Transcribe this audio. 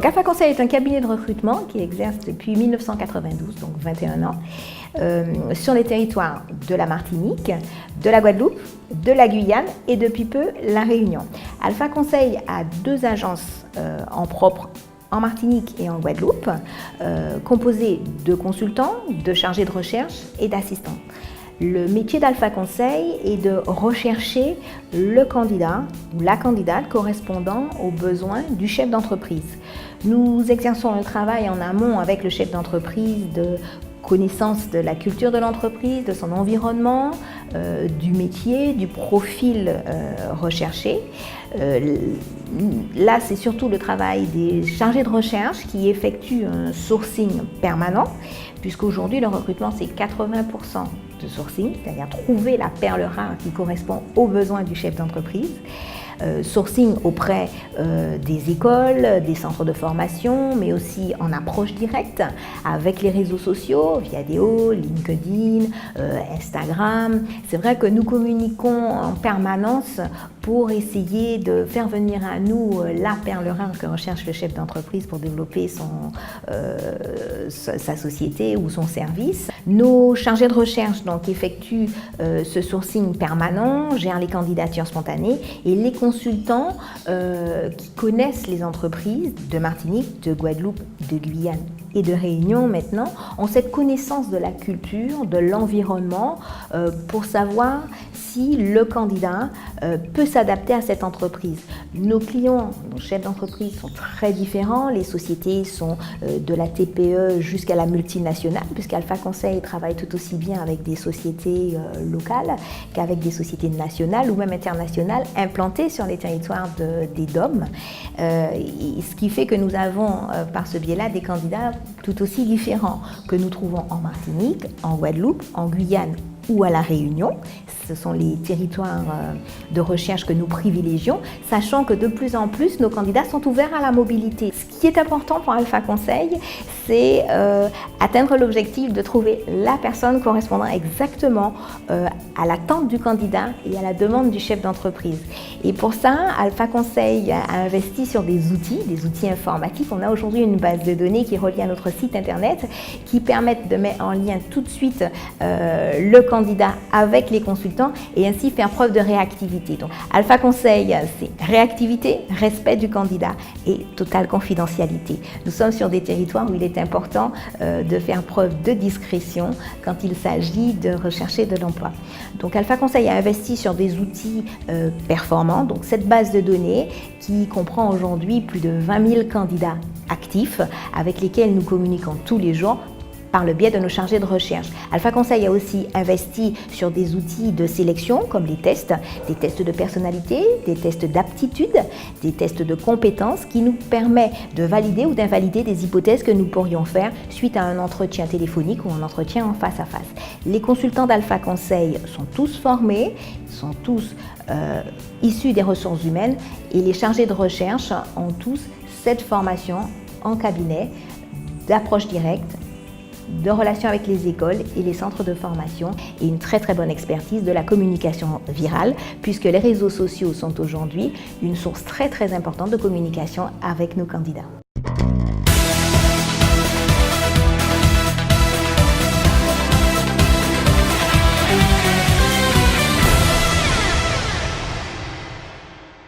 Alpha Conseil est un cabinet de recrutement qui exerce depuis 1992, donc 21 ans, sur les territoires de la Martinique, de la Guadeloupe, de la Guyane et depuis peu la Réunion. Alpha Conseil a 2 agences en propre en Martinique et en Guadeloupe, composées de consultants, de chargés de recherche et d'assistants. Le métier d'Alpha Conseil est de rechercher le candidat ou la candidate correspondant aux besoins du chef d'entreprise. Nous exerçons un travail en amont avec le chef d'entreprise de connaissance de la culture de l'entreprise, de son environnement, du métier, du profil recherché. Là, c'est surtout le travail des chargés de recherche qui effectuent un sourcing permanent, puisqu'aujourd'hui, le recrutement, c'est 80% de sourcing, c'est-à-dire trouver la perle rare qui correspond aux besoins du chef d'entreprise. Sourcing auprès des écoles, des centres de formation, mais aussi en approche directe avec les réseaux sociaux, Viadeo, LinkedIn, Instagram. C'est vrai que nous communiquons en permanence pour essayer de faire venir à nous la perle rare que recherche le chef d'entreprise pour développer sa société ou son service. Nos chargés de recherche donc, effectuent ce sourcing permanent, gèrent les candidatures spontanées et les consultants qui connaissent les entreprises de Martinique, de Guadeloupe, de Guyane et de Réunion maintenant ont cette connaissance de la culture, de l'environnement pour savoir si le candidat peut s'adapter à cette entreprise. Nos clients, nos chefs d'entreprise sont très différents. Les sociétés sont de la TPE jusqu'à la multinationale, puisqu'Alpha Conseil travaille tout aussi bien avec des sociétés locales qu'avec des sociétés nationales ou même internationales implantées sur les territoires des DOM. Ce qui fait que nous avons par ce biais-là des candidats tout aussi différents que nous trouvons en Martinique, en Guadeloupe, en Guyane ou à La Réunion. Ce sont les territoires de recherche que nous privilégions, sachant que de plus en plus, nos candidats sont ouverts à la mobilité. Ce qui est important pour Alpha Conseil, c'est atteindre l'objectif de trouver la personne correspondant exactement à l'attente du candidat et à la demande du chef d'entreprise. Et pour ça, Alpha Conseil a investi sur des outils informatiques. On a aujourd'hui une base de données qui est reliée à notre site internet qui permettent de mettre en lien tout de suite le candidat avec les consultants et ainsi faire preuve de réactivité. Donc, Alpha Conseil, c'est réactivité, respect du candidat et totale confidentialité. Nous sommes sur des territoires où il est important de faire preuve de discrétion quand il s'agit de rechercher de l'emploi. Donc, Alpha Conseil a investi sur des outils performants. Donc, cette base de données qui comprend aujourd'hui plus de 20 000 candidats actifs avec lesquels nous communiquons tous les jours par le biais de nos chargés de recherche. Alpha Conseil a aussi investi sur des outils de sélection comme les tests, des tests de personnalité, des tests d'aptitude, des tests de compétences qui nous permettent de valider ou d'invalider des hypothèses que nous pourrions faire suite à un entretien téléphonique ou un entretien en face à face. Les consultants d'Alpha Conseil sont tous formés, sont tous issus des ressources humaines et les chargés de recherche ont tous cette formation en cabinet d'approche directe, de relations avec les écoles et les centres de formation et une très bonne expertise de la communication virale puisque les réseaux sociaux sont aujourd'hui une source très importante de communication avec nos candidats.